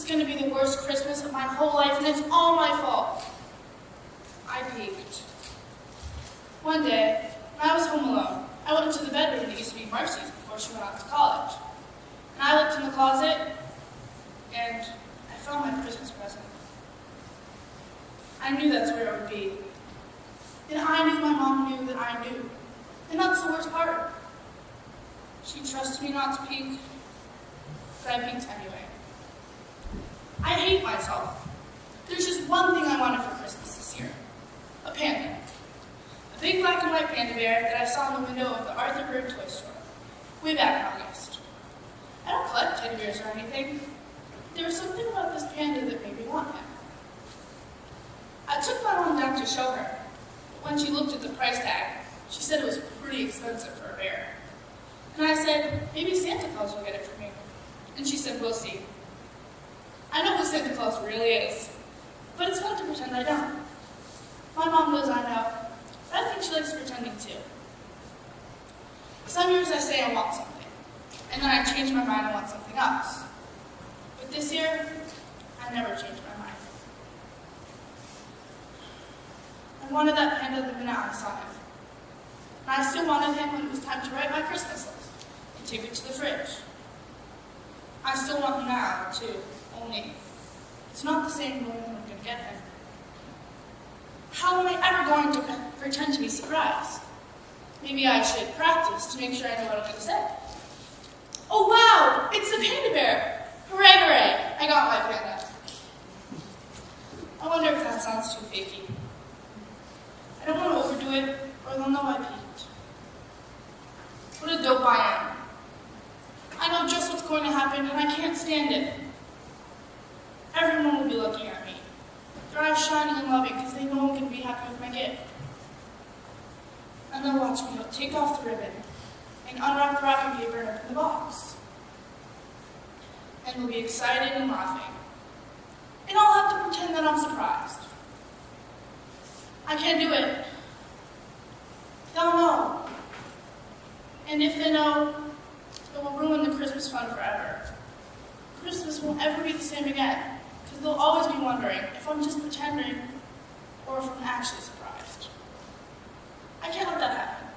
is going to be the worst Christmas of my whole life, and it's all my fault. I peeked. One day, when I was home alone, I went into the bedroom that used to be Marcy's before she went off to college. And I looked in the closet, and I found my Christmas present. I knew that's where it would be. And I knew my mom knew that I knew. And that's the worst part. She trusted me not to peek, but I peeked anyway. I hate myself. There's just one thing I wanted for Christmas this year. A panda. A big black and white panda bear that I saw in the window of the Arthur Bird toy store, way back in August. I don't collect teddy bears or anything. There was something about this panda that made me want him. I took my mom down to show her, but when she looked at the price tag, she said it was pretty expensive for a bear. And I said, maybe Santa Claus will get it for me. And she said, we'll see. I know who Santa Claus really is, but it's fun to pretend I don't. My mom knows I know, but I think she likes pretending too. Some years I say I want something, and then I change my mind and want something else. But this year, I never changed my mind. I wanted that panda the minute I saw him. And I still wanted him when it was time to write my Christmas list and take it to the fridge. I still want him now, too, only it's not the same knowing when I'm going to get him. How am I ever going to pretend to be surprised? Maybe I should practice to make sure I know what I'm going to say. Oh wow, it's the panda bear! Hooray, hooray, I got my panda. I wonder if that sounds too fakey. I don't want to overdo it, or they'll know I peeked. What a dope I am. I know just what's going to happen, and I can't stand it. Everyone will be looking at me, their eyes shining and loving because they know I'm going to be happy with my gift. And they'll watch me take off the ribbon and unwrap the wrapping paper and open the box. And they'll be excited and laughing. And I'll have to pretend that I'm surprised. I can't do it. They'll know. And if they know, it will ruin the Christmas fun forever. Christmas won't ever be the same again, because they'll always be wondering if I'm just pretending or if I'm actually surprised. I can't let that happen.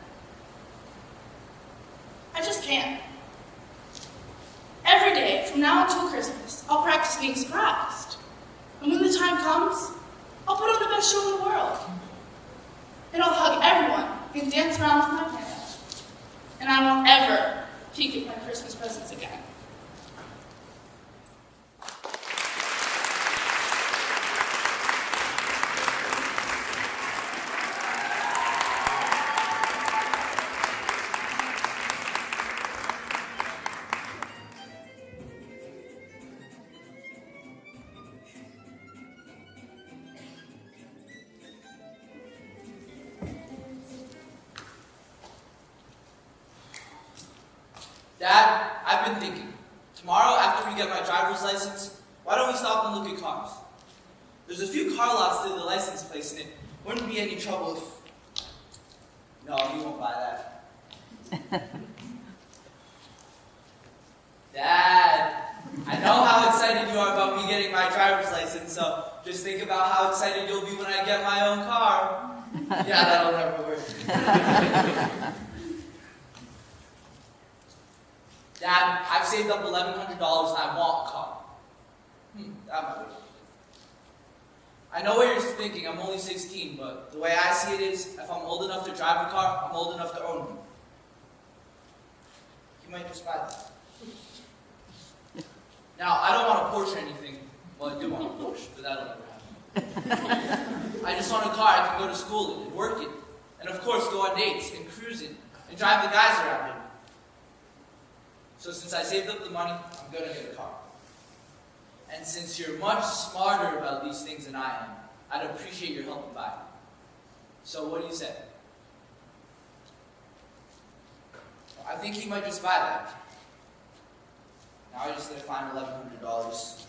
I just can't. Every day, from now until Christmas, I'll practice being surprised. And when the time comes, I'll put on the best show in the world. And I'll hug everyone and dance around with my panda. And I won't ever peek at my Christmas presents again. Dad, I've been thinking. Tomorrow, after we get my driver's license, why don't we stop and look at cars? There's a few car lots to the license place, and it wouldn't be any trouble if... No, he won't buy that. Dad, I know how excited you are about me getting my driver's license, so just think about how excited you'll be when I get my own car. Yeah, that'll never work. Dad, I've saved up $1,100 and I want a car. That might work. I know what you're thinking, I'm only 16, but the way I see it is, if I'm old enough to drive a car, I'm old enough to own one. You might just buy that. Now, I don't want a Porsche or anything. Well, I do want a Porsche, but that'll never happen. I just want a car I can go to school in and work in. And of course, go on dates and cruise in and drive the guys around in. So since I saved up the money, I'm going to get a car. And since you're much smarter about these things than I am, I'd appreciate your help in buying. So what do you say? I think he might just buy that. Now I just need to find $1,100.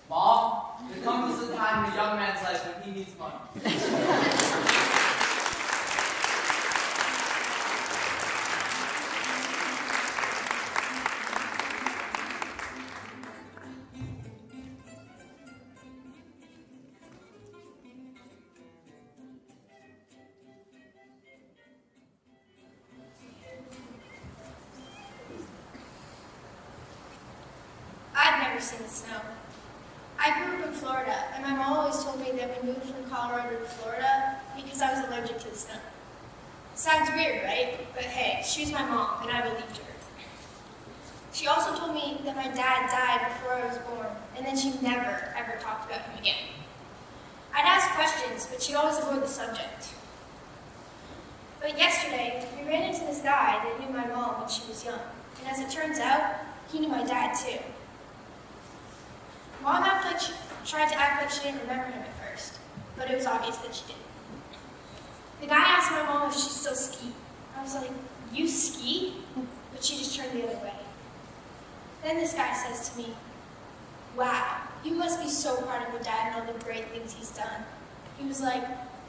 Mom, there comes a time in a young man's life when he needs money. never seen the snow. I grew up in Florida, and my mom always told me that we moved from Colorado to Florida because I was allergic to the snow. Sounds weird, right? But hey, she was my mom, and I believed her. She also told me that my dad died before I was born, and then she never, ever talked about him again. I'd ask questions, but she'd always avoid the subject. But yesterday, we ran into this guy that knew my mom when she was young, and as it turns out, he knew my dad too. Mom tried to act like she didn't remember him at first, but it was obvious that she didn't. The guy asked my mom if she still ski. I was like, "You ski?" But she just turned the other way. Then this guy says to me, "Wow, you must be so proud of your dad and all the great things he's done." He was like,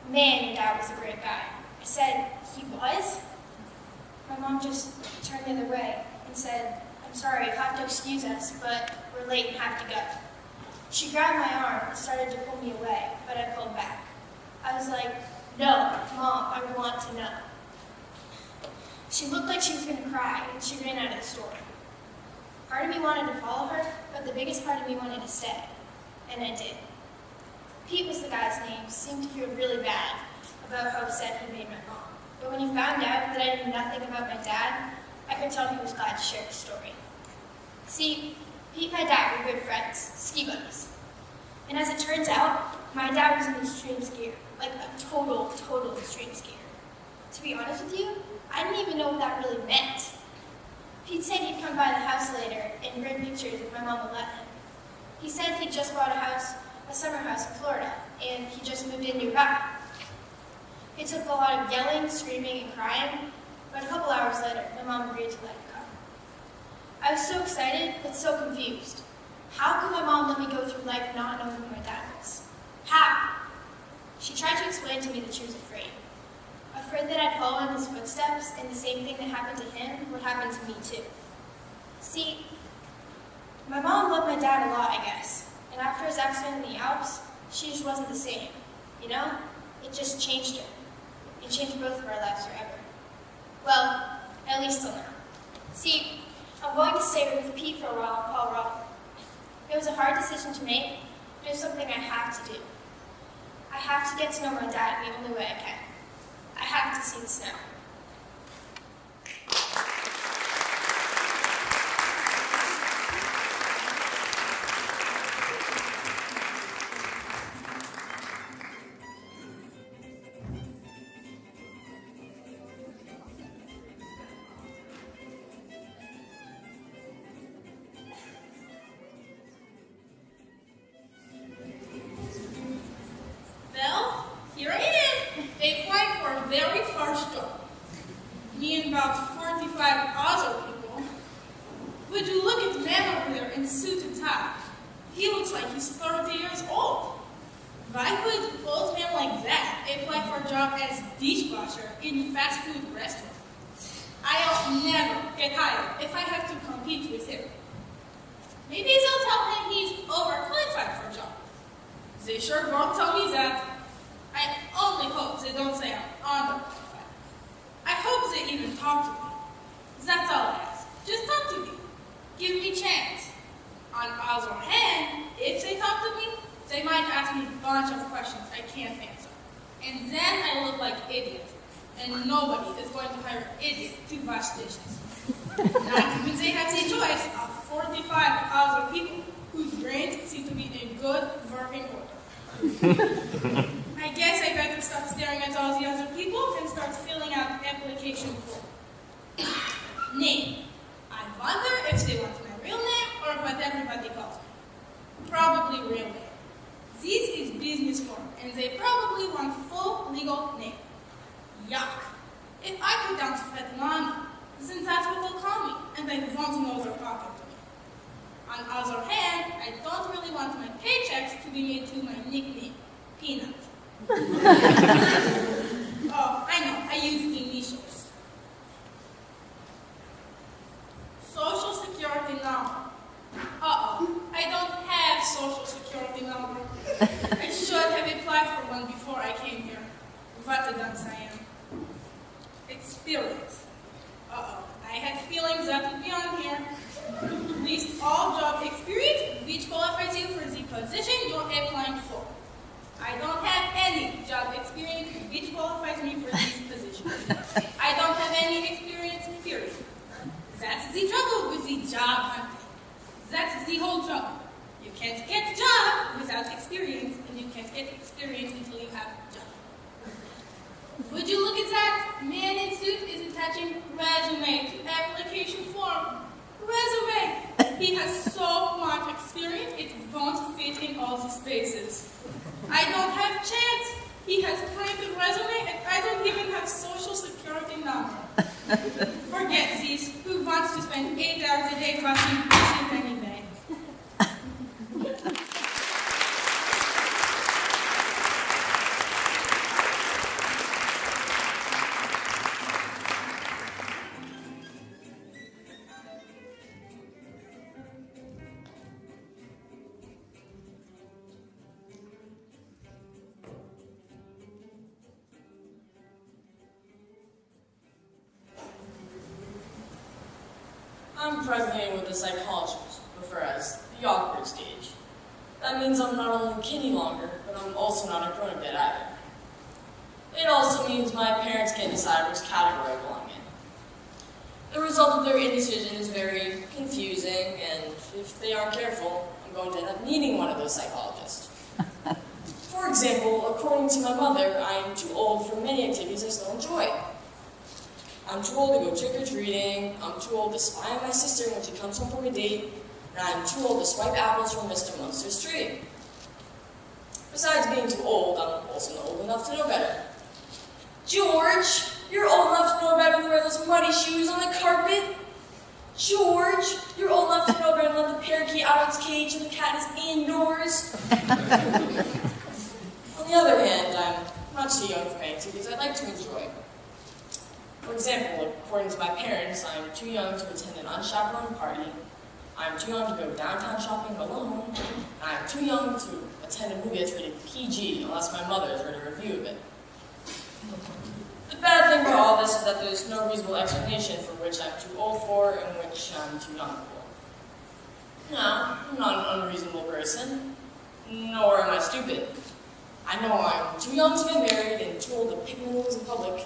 "Man, your dad was a great guy." I said, "He was?" My mom just turned the other way and said, "I'm sorry, you'll have to excuse us, but we're late and have to go." She grabbed my arm and started to pull me away, but I pulled back. I was like, "No, Mom, I want to know." She looked like she was going to cry, and she ran out of the store. Part of me wanted to follow her, but the biggest part of me wanted to stay, and I did. Pete was the guy's name, seemed to feel really bad about how upset he made my mom. But when he found out that I knew nothing about my dad, I could tell he was glad to share the story. See, Pete and my dad were good friends, ski buddies. And as it turns out, my dad was an extreme skier, like a total extreme skier. To be honest with you, I didn't even know what that really meant. Pete said he'd come by the house later and grid pictures if my mom would let him. He said he'd just bought a summer house in Florida, and he just moved in nearby. It took a lot of yelling, screaming, and crying, but a couple hours later, my mom agreed to let him come. I was so excited, but so confused. How could my mom let me go through life not knowing who my dad was? How? She tried to explain to me that she was afraid. Afraid that I'd follow in his footsteps, and the same thing that happened to him would happen to me too. See, my mom loved my dad a lot, I guess, and after his accident in the Alps, she just wasn't the same, you know? It just changed her. It changed both of our lives forever. Well, at least till now. See, I'm going to stay with Pete for a while in Colorado. It was a hard decision to make, but it was something I have to do. I have to get to know my dad the only way I can. I have to see the snow. Well, here I am, applying for a very first job. Me and about 45 other people. Would you look at the man over there in suit and tie? He looks like he's 30 years old. Why would an old man like that apply for a job as dishwasher in a fast food restaurant? I'll never get hired if I have to compete with him. Maybe they'll tell him he's overqualified for a job. They sure won't tell me that. I only hope they don't say I'm underqualified. I hope they even talk to me. That's all I ask. Just talk to me. Give me a chance. On the other hand, if they talk to me, they might ask me a bunch of questions I can't answer. And then I look like an idiot. And nobody is going to hire an idiot to wash dishes. Not even they have the choice of 45 other people whose brains seem to be in good working order. I guess I better stop staring at all the other people and start filling out the application form. Name. I wonder if they want my real name or what everybody calls me. Probably real name. This is business form, and they probably want full legal name. Yuck. If I put down Svetlana, then that's what they'll call me, and I won't know they're talking to me. On the other hand, I don't really want my paychecks to be made to my nickname, Peanut. Oh, I know, I use initials. Social security number. Uh-oh, I don't have social security number. I should have applied for one before I came here. What a dunce I am. Experience. Uh-oh, I had feelings that would be on here. List all job experience position you're applying for. I don't have any job experience which qualifies me for this position. I don't have any experience, period. That's the trouble with the job hunting. That's the whole trouble. You can't get a job without experience, and you can't get experience until you have a job. Would you look at that? Man in suit is attaching resume to application form. Resume! He has so much experience, it won't fit in all the spaces. I don't have chance. He has printed resume, and I don't even have social security number. Forget this. Who wants to spend 8 hours a day washing dishes anyway? I'm presenting with a psychologist, referred as the awkward stage. That means I'm not only kid any longer, but I'm also not a grown-up yet either. It also means my parents can't decide which category I belong in. The result of their indecision is very confusing, and if they aren't careful, I'm going to end up needing one of those psychologists. For example, according to my mother, I am too old for many activities I still enjoy. I'm too old to go trick-or-treating, I'm too old to spy on my sister when she comes home from a date, and I'm too old to swipe apples from Mr. Munster's tree. Besides being too old, I'm also not old enough to know better. George, you're old enough to know better than to wear those muddy shoes on the carpet. George, you're old enough to know better than to let the parakeet out of its cage when the cat is indoors. On the other hand, I'm not too young for many activities I'd like to enjoy. For example, according to my parents, I'm too young to attend an unchaperoned party, I'm too young to go downtown shopping alone, and I'm too young to attend a movie that's rated PG unless my mother has read a review of it. The bad thing about all this is that there's no reasonable explanation for which I'm too old for and which I'm too young for. No, I'm not an unreasonable person, nor am I stupid. I know I'm too young to get married and too old to pick my nose in public.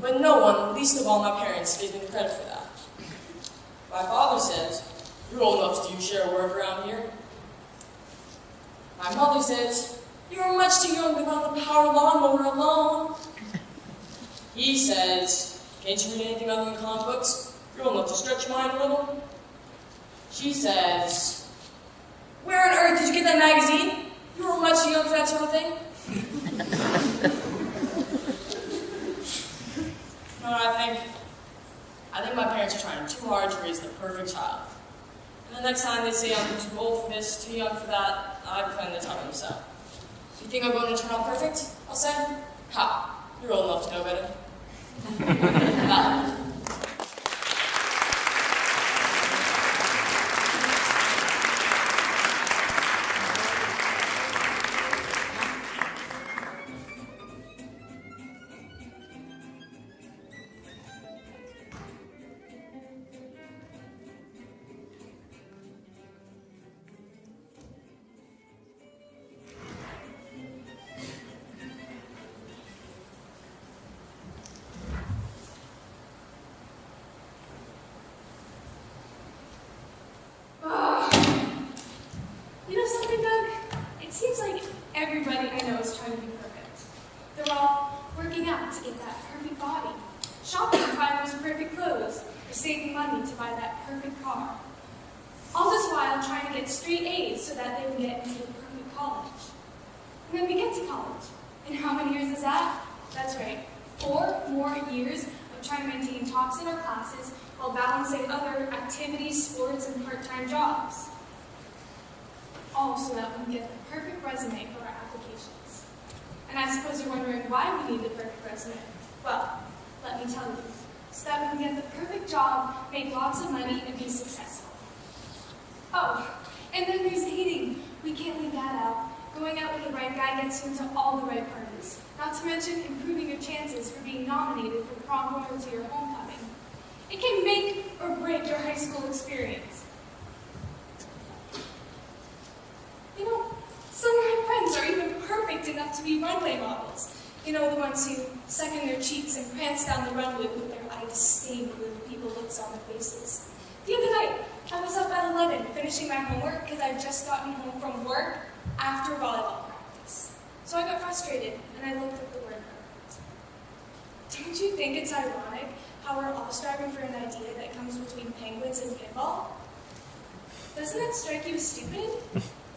But no one, least of all my parents, gives me the credit for that. My father says, "You're old enough to do share work around here." My mother says, "You're much too young to run the power lawnmower alone." He says, "Can't you read anything other than comic books? You're old enough to stretch your mind a little." She says, "Where on earth did you get that magazine? You were much too young for that sort of thing." No, I think my parents are trying too hard to raise the perfect child. And the next time they say I'm too old for this, too young for that, I plan to tell them so. You think I'm going to turn out perfect? I'll say, "Ha, you're old enough to know better." Bye. You know something, Doug? It seems like everybody I know is trying to be perfect. They're all working out to get that perfect body, shopping to buy those perfect clothes, or saving money to buy that perfect car. All this while trying to get straight A's so that they can get into the perfect college. And then we get to college. And how many years is that? That's right, 4 more years of trying to maintain tops in our classes while balancing other activities, sports, and part-time jobs. All so that we can get the perfect resume for our applications. And I suppose you're wondering why we need the perfect resume. Well, let me tell you. So that we can get the perfect job, make lots of money, and be successful. Oh, and then there's dating. We can't leave that out. Going out with the right guy gets you into all the right parties. Not to mention improving your chances for being nominated for prom or to your homecoming. It can make or break your high school experience. You know, the ones who suck in their cheeks and prance down the runway with their eye-disdain little people looks on their faces. The other night, I was up at 11 finishing my homework because I'd just gotten home from work after volleyball practice. So I got frustrated and I looked up the word perfect. Don't you think it's ironic how we're all striving for an idea that comes between penguins and pinball? Doesn't it strike you as stupid?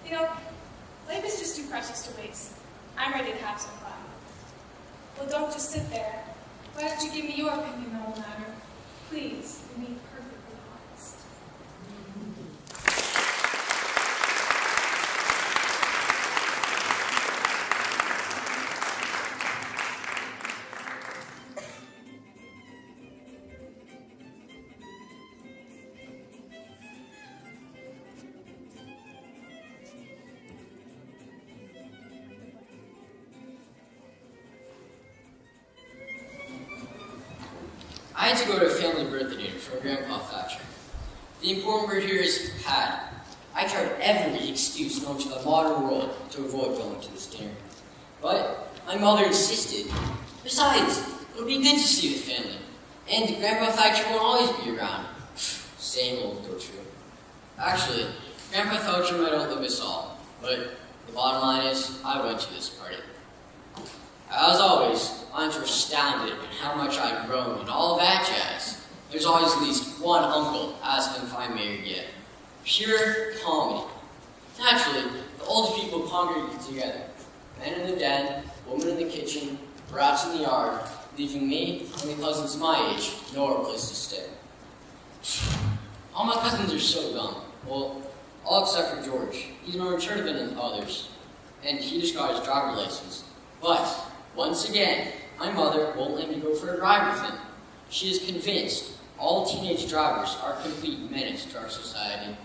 You know, life is just too precious to waste. I'm ready to have some fun. Well, don't just sit there. Why don't you give me your opinion on the matter? Please, be perfectly honest. I had to go to a family birthday dinner for Grandpa Thatcher. The important word here is had. I tried every excuse known to the modern world to avoid going to this dinner. But my mother insisted. Besides, it would be good to see the family. And Grandpa Thatcher won't always be around. Same old though true. Actually, Grandpa Thatcher might outlive us all. But the bottom line is, I went to this party. As always, aunts were astounded at how much I'd grown and all of that jazz. There's always at least one uncle asking if I'm married yet. Pure comedy. Naturally, the old people congregated together. Men in the den, women in the kitchen, brats in the yard, leaving me and the cousins my age nowhere place to stay. All my cousins are so young. Well, all except for George. He's more mature than others. And he just got his driver's license. But once again, my mother won't let me go for a ride with him. She is convinced all teenage drivers are a complete menace to our society.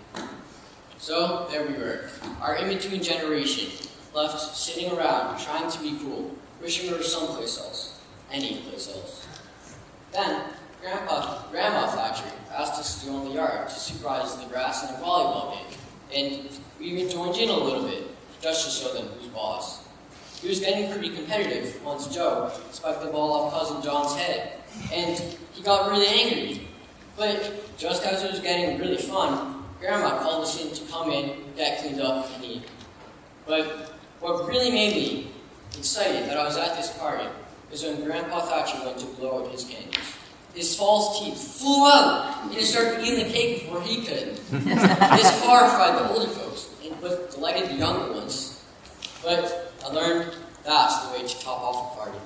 So, there we were, our in-between generation, left sitting around trying to be cool, wishing we were someplace else, any place else. Then, Grandma Thatcher asked us to go in the yard to supervise the grass in a volleyball game, and we even joined in a little bit, just to show them who's boss. He was getting pretty competitive once Joe spiked the ball off Cousin John's head, and he got really angry. But just as it was getting really fun, Grandma called us in to come in, get cleaned up, and eat. But what really made me excited that I was at this party was when Grandpa Thatcher went to blow out his candies. His false teeth flew out, and he started eating the cake before he could. This horrified the older folks, but delighted the younger ones. But I learned that's the way to top off a party.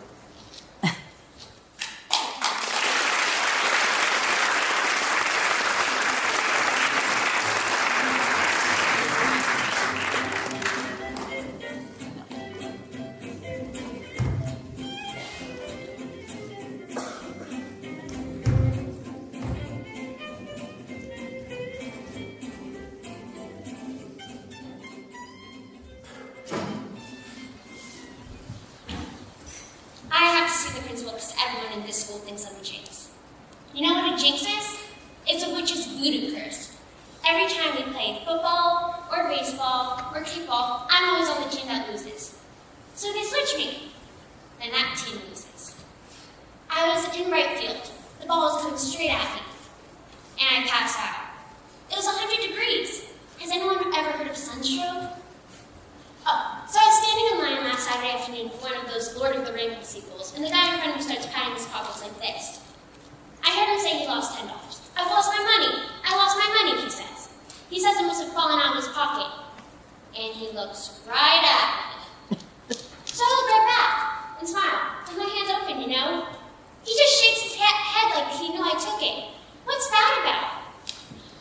You know what a jinx is? It's a witch's voodoo curse. Every time we play football, or baseball, or kickball, I'm always on the team that loses. So they switch me. Then that team loses. I was in right field. The ball was coming straight at me. And I passed out. It was 100 degrees. Has anyone ever heard of sunstroke? Oh, so I was standing in line last Saturday afternoon for one of those Lord of the Rings sequels, and the guy in front of me starts patting his pockets like this. I heard him say he lost $10. I've lost my money. I lost my money, he says. He says it must have fallen out of his pocket. And he looks right at me. So I look right back and smile, with my hands open, you know. He just shakes his head like he knew I took it. What's that about?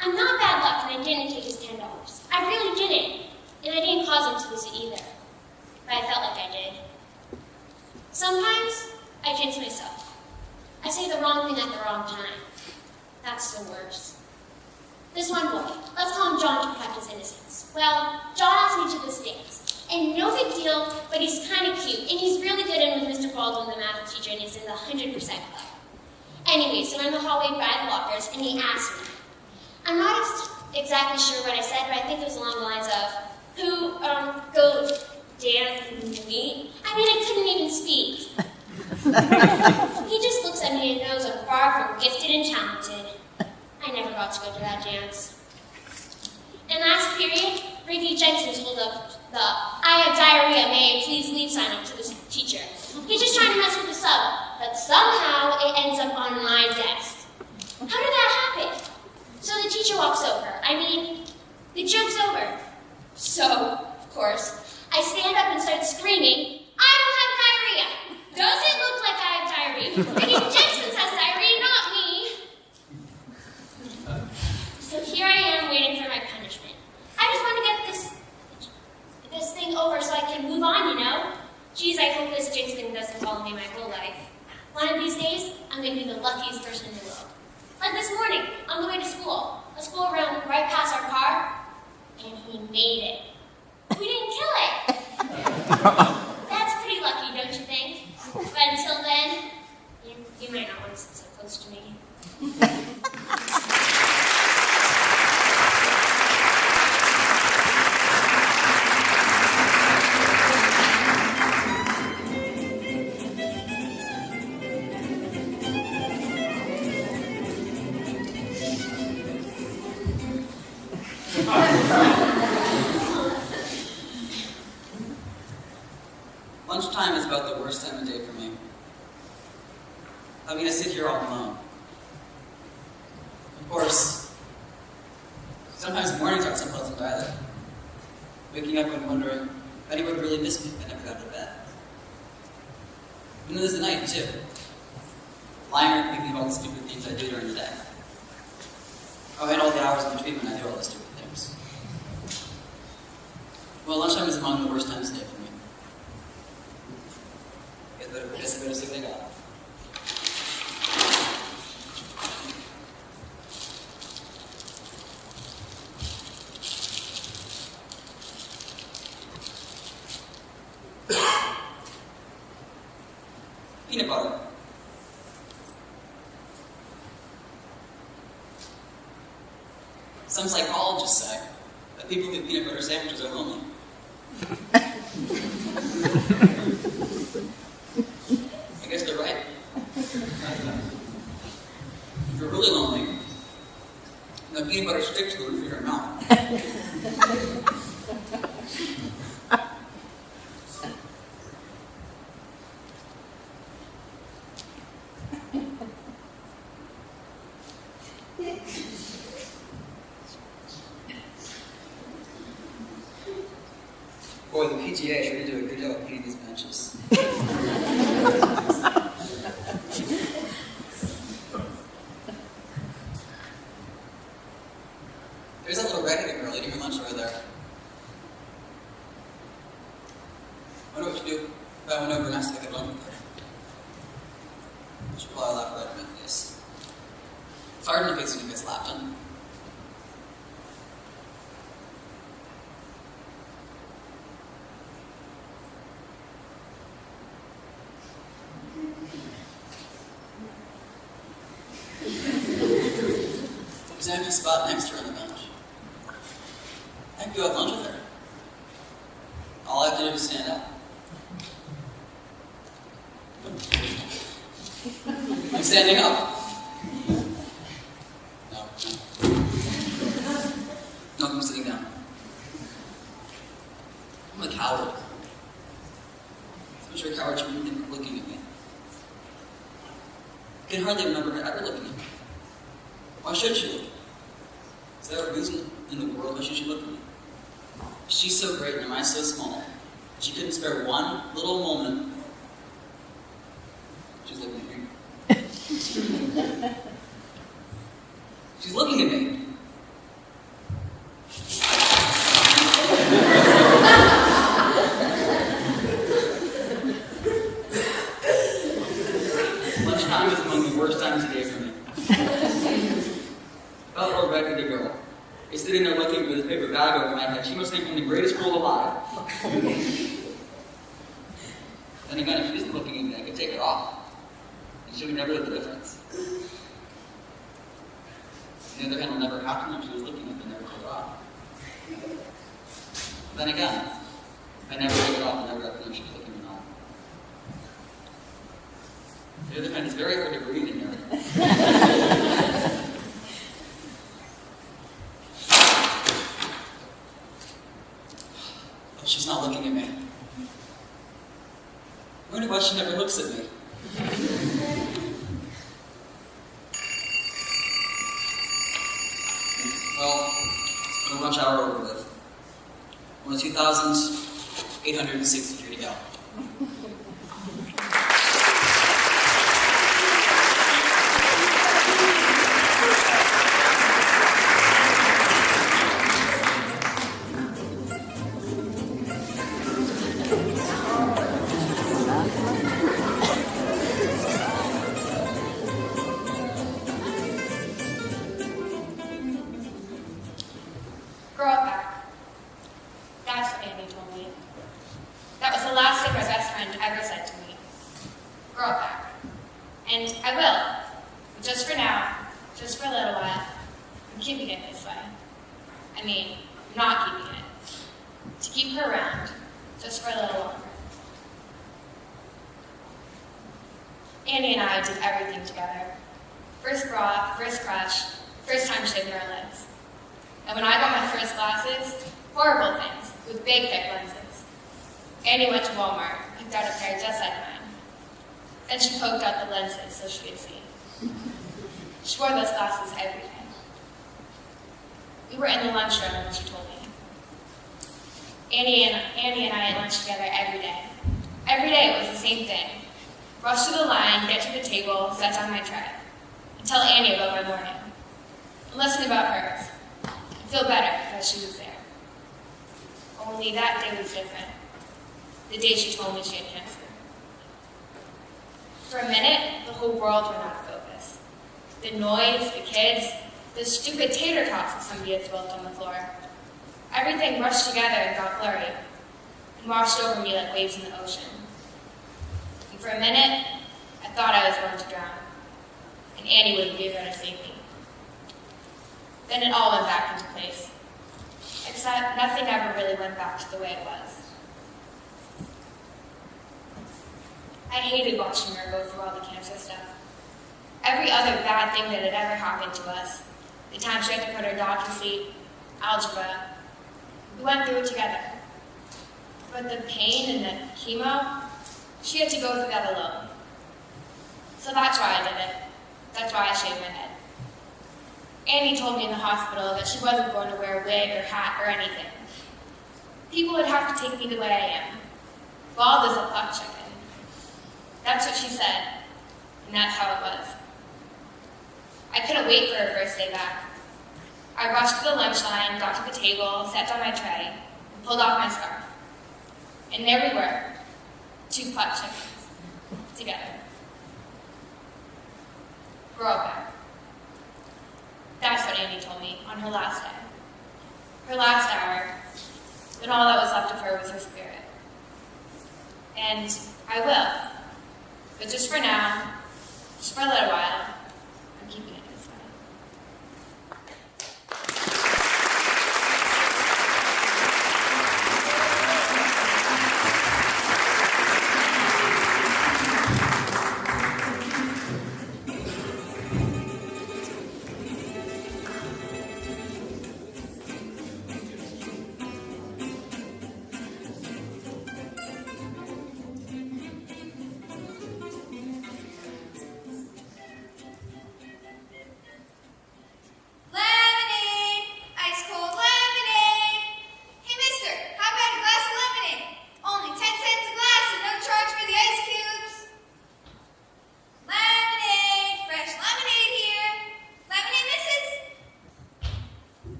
I'm not bad luck, and I didn't take his $10. I really didn't. And I didn't cause him to lose it either. But I felt like I did. Sometimes I jinx myself. I say the wrong thing at the wrong time. That's the worst. This one boy, let's call him John to protect his innocence. Well, John asked me to this dance. And no big deal, but he's kind of cute. And he's really good in with Mr. Baldwin, the math teacher, and he's in the 100% club. Anyway, so we're in the hallway by the lockers, and he asked me. I'm not exactly sure what I said, but I think it was along the lines of, who, go dance with me? I mean, I couldn't even speak. He just looks at me and knows I'm far from gifted and talented. I never got to go to that dance. In last period, Ricky Jensen pulled up the "I have diarrhea, may I please leave" sign up to the teacher. He's just trying to mess with the sub, but somehow it ends up on my desk. How did that happen? So the teacher walks over. The joke's over. So, of course, I stand up and start screaming, "I don't have diarrhea! Does it look like I have diarrhea? Ricky Jensen has diarrhea, not me!" So here I am waiting for my punishment. I just want to get this thing over so I can move on, you know? Geez, I hope this jinx thing doesn't follow me my whole life. One of these days, I'm going to be the luckiest person in the world. Like this morning, on the way to school. A school ran right past our car, and he made it. We didn't kill it. That's pretty lucky, don't you think? But until then, you might not want to sit so close to me. Lunchtime is about the worst time of day for me. I'm going to sit here all alone. Of course, sometimes mornings aren't so pleasant either. Waking up and wondering if anyone would really miss me if I never got out of bed. And then there's the night, too. Lying there thinking about the stupid things I do during the day. Oh, and all the hours in between when I do all the stupid things. Well, lunchtime is among the worst times of the day for me. Guess I better see what I got. Peanut butter. Some psychologists say that people who eat peanut butter sandwiches are lonely. I guess they're right. If you're really lonely, the peanut butter sticks to the roof of your mouth. Boy, the PTA sure did do a good job of painting these benches. There's that little redheaded girl eating her lunch over there. I wonder what she'd do if I went over and asked to get lunch with her. She'd probably laugh right in my face. It's hard in the face when he gets laughed on. There's an empty spot next to her on the bench. I could go have lunch with her. All I have to do is stand up. I'm standing up. No, I'm sitting down. I'm a coward. I'm sure cowards shouldn't think of looking at me. I can hardly remember her ever looking at me. Why should she look? Is there a reason in the world why she should look at me? She's so great and am I so small? She couldn't spare one little moment. She's looking at me. She's looking at me. Lunchtime is among the worst times of the day for me. That little red-headed girl is sitting there looking with this paper bag over my head. She must think I'm the greatest girl alive. Then again, if she isn't looking at me, I could take it off. And she would never know the difference. On the other hand, it will never happen when she was looking at me and never took it off. Then again, if I never took it off, I never have to know if she was looking or not. The other kind is very hard to breathe in here. Oh, she's not looking at me. I wonder why she never looks at me. Well, it's been a rush hour over with. 2,863 to go. Grow up back. That's what Annie told me. That was the last thing my best friend ever said to me. Grow up back. And I will. But just for now, just for a little while, I'm keeping it this way. I mean, I'm not keeping it. To keep her around, just for a little longer. Annie and I did everything together. First bra, first crush, first time shaving our legs. And when I got my first glasses, horrible things, with big, thick lenses. Annie went to Walmart, picked out a pair just like mine. Then she poked out the lenses so she could see. She wore those glasses every day. We were in the lunchroom when she told me. Annie and I ate lunch together every day. Every day it was the same thing. Rush to the line, get to the table, set down my tray. And tell Annie about my morning. And listen about hers. And feel better because she was there. Only that day was different. The day she told me she had cancer. For a minute, the whole world went out of focus. The noise, the kids, the stupid tater tots that somebody had spilled on the floor. Everything rushed together and got blurry, and washed over me like waves in the ocean. And for a minute, I thought I was going to drown, and Annie wouldn't be there to save me. Then it all went back into place, except nothing ever really went back to the way it was. I hated watching her go through all the cancer stuff. Every other bad thing that had ever happened to us, the time she had to put her dog to sleep, algebra, we went through it together. But the pain and the chemo, she had to go through that alone. So that's why I did it. That's why I shaved my head. Annie told me in the hospital that she wasn't going to wear a wig or hat or anything. People would have to take me the way I am, bald as a plucked chicken. That's what she said, and that's how it was. I couldn't wait for her first day back. I rushed to the lunch line, got to the table, sat down my tray, and pulled off my scarf. And there we were, two plucked chickens, together. Grow up back. That's what Annie told me on her last day. Her last hour, when all that was left of her was her spirit. And I will. But just for now, just for a little while, I'm keeping it this way.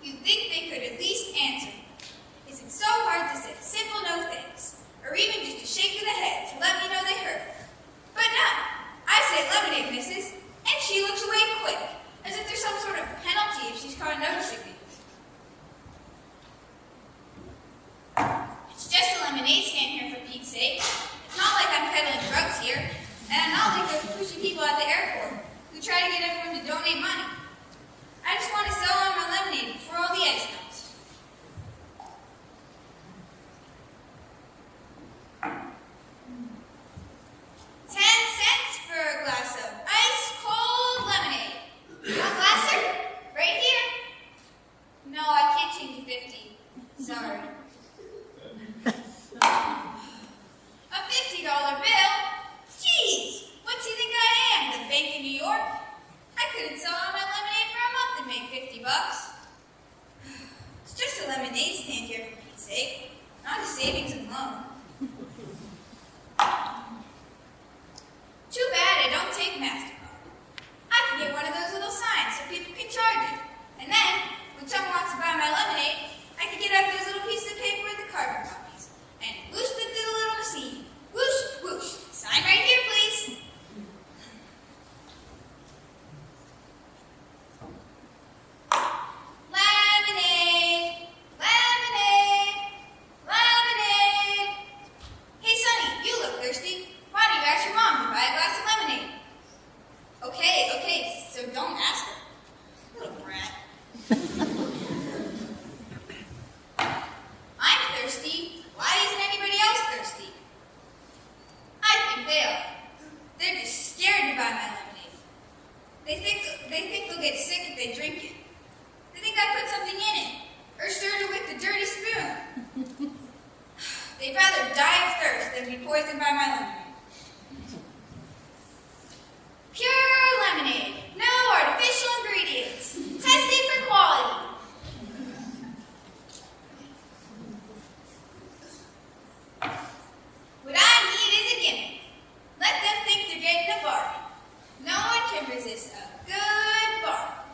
You'd think they could at least answer. Is it so hard to say simple no thanks, or even just a shake of the head to let me know they heard? But no, I say lemonade, missus, and she looks away quick, as if there's some sort of penalty if she's caught noticing me. It's just a lemonade stand here, for Pete's sake. It's not like I'm peddling drugs here, and I'm not like those pushy people at the airport who try to get everyone to donate money. I just want to sell on my lemonade before all the ice melts. they are. They're just scared to buy my lemonade. They think they'll get sick if they drink it. They think I put something in it, or stirred it with a dirty spoon. They'd rather die of thirst than be poisoned by my lemonade. Pure lemonade, no artificial ingredients, tested for quality. What I need is a gimmick. Let them think they're getting a bargain. No one can resist a good bargain.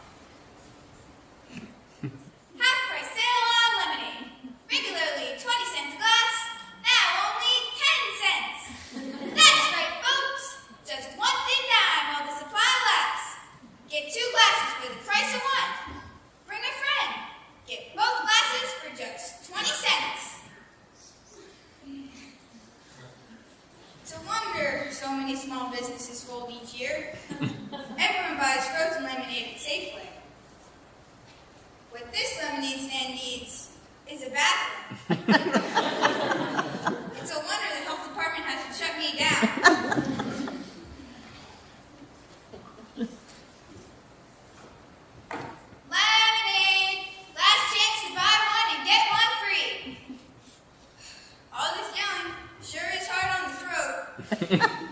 Half price sale on lemonade. Regularly 20 cents a glass, now only 10 cents. That's right, folks. Just 1 thin dime while the supply lasts. Get 2 glasses for the price of 1. Bring a friend. Get both glasses for just 20 cents. It's a wonder so many small businesses fold each year. Everyone buys frozen lemonade at Safeway. What this lemonade stand needs is a bathroom. It's a wonder the health department hasn't shut me down. Lemonade! Last chance to buy one and get one free. All this yelling sure is hard on the throat.